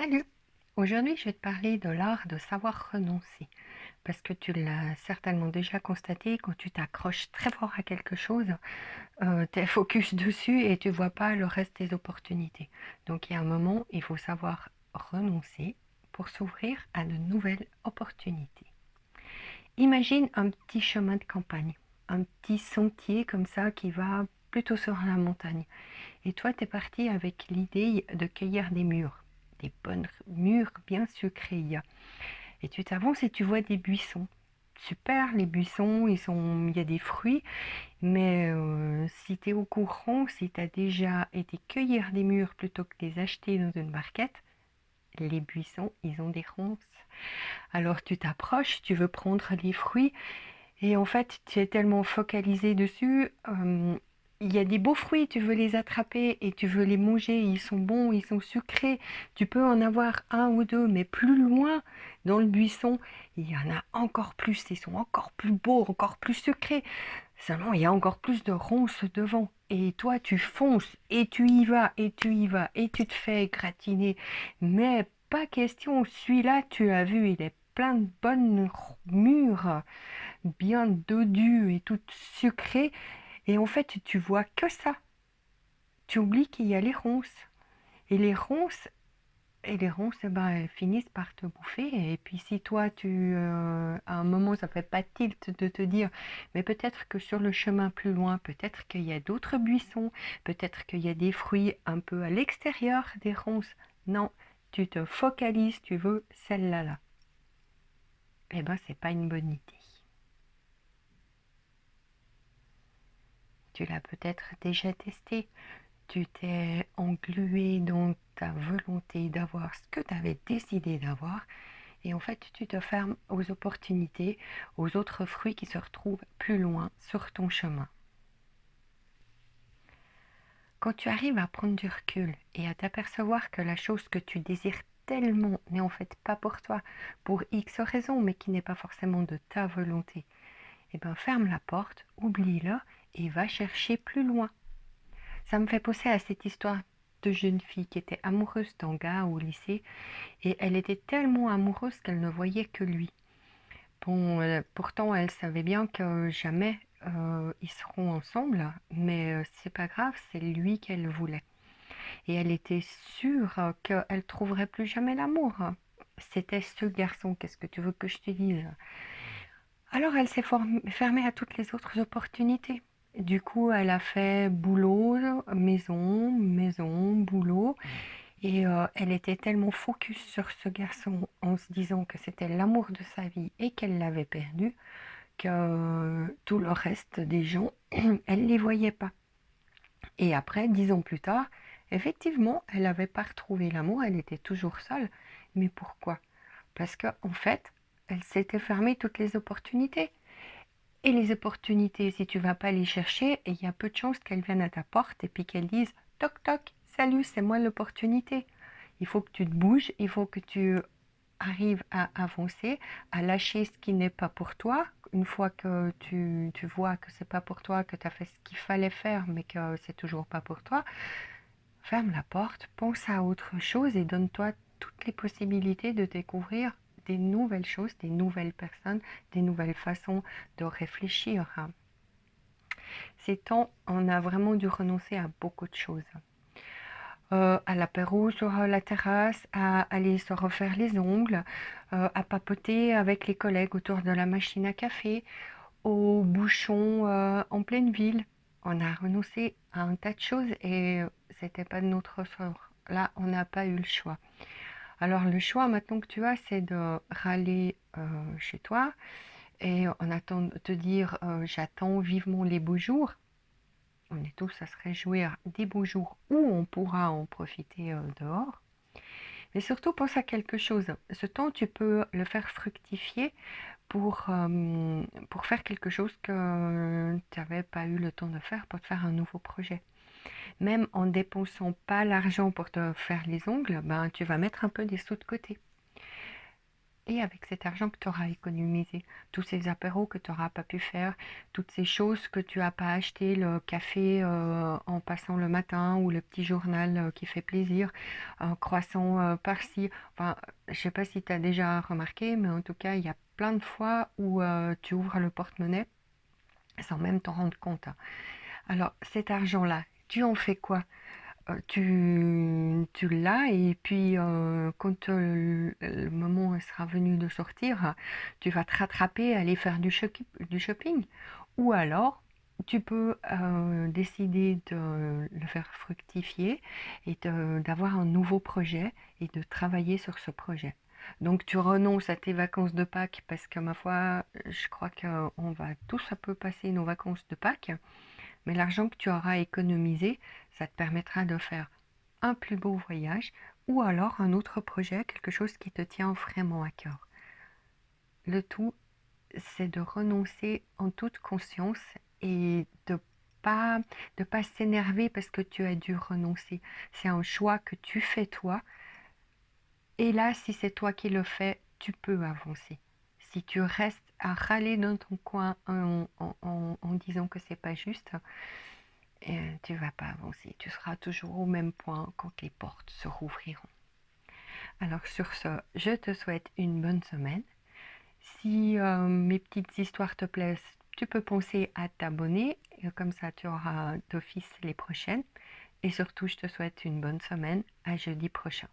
Salut! Aujourd'hui, je vais te parler de l'art de savoir renoncer. Parce que tu l'as certainement déjà constaté, quand tu t'accroches très fort à quelque chose, tu es focus dessus et tu vois pas le reste des opportunités. Donc il y a un moment, il faut savoir renoncer pour s'ouvrir à de nouvelles opportunités. Imagine un petit chemin de campagne, un petit sentier comme ça qui va plutôt sur la montagne. Et toi, tu es parti avec l'idée de cueillir des mûres, des bonnes mûres bien sucrées. Et tu t'avances et tu vois des buissons. Super, les buissons, il y a des fruits, mais si tu es au courant, si tu as déjà été cueillir des mûres plutôt que de les acheter dans une barquette, les buissons, ils ont des ronces. Alors tu t'approches, tu veux prendre les fruits, et en fait, tu es tellement focalisé dessus. Il y a des beaux fruits, tu veux les attraper et tu veux les manger. Ils sont bons, ils sont sucrés. Tu peux en avoir un ou deux, mais plus loin, dans le buisson, il y en a encore plus. Ils sont encore plus beaux, encore plus sucrés. Seulement, il y a encore plus de ronces devant. Et toi, tu fonces et tu y vas et tu y vas et tu te fais gratiner. Mais pas question, celui-là, tu as vu, il est plein de bonnes mûres bien dodu et toute sucrée. Et en fait, tu vois que ça. Tu oublies qu'il y a les ronces. Et les ronces, eh ben, elles finissent par te bouffer. Et puis si toi, à un moment, ça fait pas tilt de te dire, mais peut-être que sur le chemin plus loin, peut-être qu'il y a d'autres buissons, peut-être qu'il y a des fruits un peu à l'extérieur des ronces. Non, tu te focalises, tu veux celle-là là. Eh ben, c'est pas une bonne idée. Tu l'as peut-être déjà testé. Tu t'es englué dans ta volonté d'avoir ce que tu avais décidé d'avoir et en fait tu te fermes aux opportunités, aux autres fruits qui se retrouvent plus loin sur ton chemin. Quand tu arrives à prendre du recul et à t'apercevoir que la chose que tu désires tellement n'est en fait pas pour toi, pour X raisons, mais qui n'est pas forcément de ta volonté, eh ben ferme la porte, oublie-le et va chercher plus loin. Ça me fait penser à cette histoire de jeune fille qui était amoureuse d'un gars au lycée et elle était tellement amoureuse qu'elle ne voyait que lui. Bon, pourtant elle savait bien que jamais ils seront ensemble, mais c'est pas grave, c'est lui qu'elle voulait. Et elle était sûre qu'elle trouverait plus jamais l'amour. C'était ce garçon, qu'est-ce que tu veux que je te dise? Alors elle s'est fermée à toutes les autres opportunités. Du coup, elle a fait boulot, maison, maison, boulot. Et elle était tellement focus sur ce garçon en se disant que c'était l'amour de sa vie et qu'elle l'avait perdu, que tout le reste des gens, elle ne les voyait pas. Et après, 10 ans plus tard, effectivement, elle n'avait pas retrouvé l'amour, elle était toujours seule. Mais pourquoi? Parce qu'en fait, elle s'était fermée toutes les opportunités. Et les opportunités, si tu vas pas les chercher, il y a peu de chances qu'elles viennent à ta porte et puis qu'elles disent toc toc, salut, c'est moi l'opportunité. Il faut que tu te bouges, il faut que tu arrives à avancer, à lâcher ce qui n'est pas pour toi. Une fois que tu vois que c'est pas pour toi, que tu as fait ce qu'il fallait faire, mais que c'est toujours pas pour toi, ferme la porte, pense à autre chose et donne-toi toutes les possibilités de découvrir des nouvelles choses, des nouvelles personnes, des nouvelles façons de réfléchir. Ces temps, on a vraiment dû renoncer à beaucoup de choses. À l'apéro sur la terrasse, à aller se refaire les ongles, à papoter avec les collègues autour de la machine à café, aux bouchons en pleine ville. On a renoncé à un tas de choses et c'était pas de notre sort. Là, on n'a pas eu le choix. Alors le choix maintenant que tu as, c'est de râler chez toi et en attendant de te dire j'attends vivement les beaux jours. On est tous à se réjouir des beaux jours où on pourra en profiter dehors. Mais surtout, pense à quelque chose. Ce temps, tu peux le faire fructifier pour faire quelque chose que tu n'avais pas eu le temps de faire, pour te faire un nouveau projet. Même en dépensant pas l'argent pour te faire les ongles, ben, tu vas mettre un peu des sous de côté. Et avec cet argent que tu auras économisé, tous ces apéros que tu n'auras pas pu faire, toutes ces choses que tu n'as pas acheté, le café en passant le matin ou le petit journal qui fait plaisir, un croissant par-ci. Enfin, je sais pas si tu as déjà remarqué, mais en tout cas, il y a plein de fois où tu ouvres le porte-monnaie sans même t'en rendre compte, hein. Alors, cet argent-là, tu en fais quoi? Tu l'as et puis quand le moment sera venu de sortir, tu vas te rattraper, aller faire du shopping. Ou alors, tu peux décider de le faire fructifier et d'avoir un nouveau projet et de travailler sur ce projet. Donc tu renonces à tes vacances de Pâques parce que ma foi, je crois qu'on va tous un peu passer nos vacances de Pâques. Mais l'argent que tu auras économisé, ça te permettra de faire un plus beau voyage ou alors un autre projet, quelque chose qui te tient vraiment à cœur. Le tout, c'est de renoncer en toute conscience et pas, de pas s'énerver parce que tu as dû renoncer. C'est un choix que tu fais toi. Et là, si c'est toi qui le fais, tu peux avancer. Si tu restes à râler dans ton coin en disant que c'est pas juste, tu vas pas avancer. Tu seras toujours au même point quand les portes se rouvriront. Alors sur ce, je te souhaite une bonne semaine. Si mes petites histoires te plaisent, tu peux penser à t'abonner. Comme ça, tu auras d'office les prochaines. Et surtout, je te souhaite une bonne semaine. À jeudi prochain.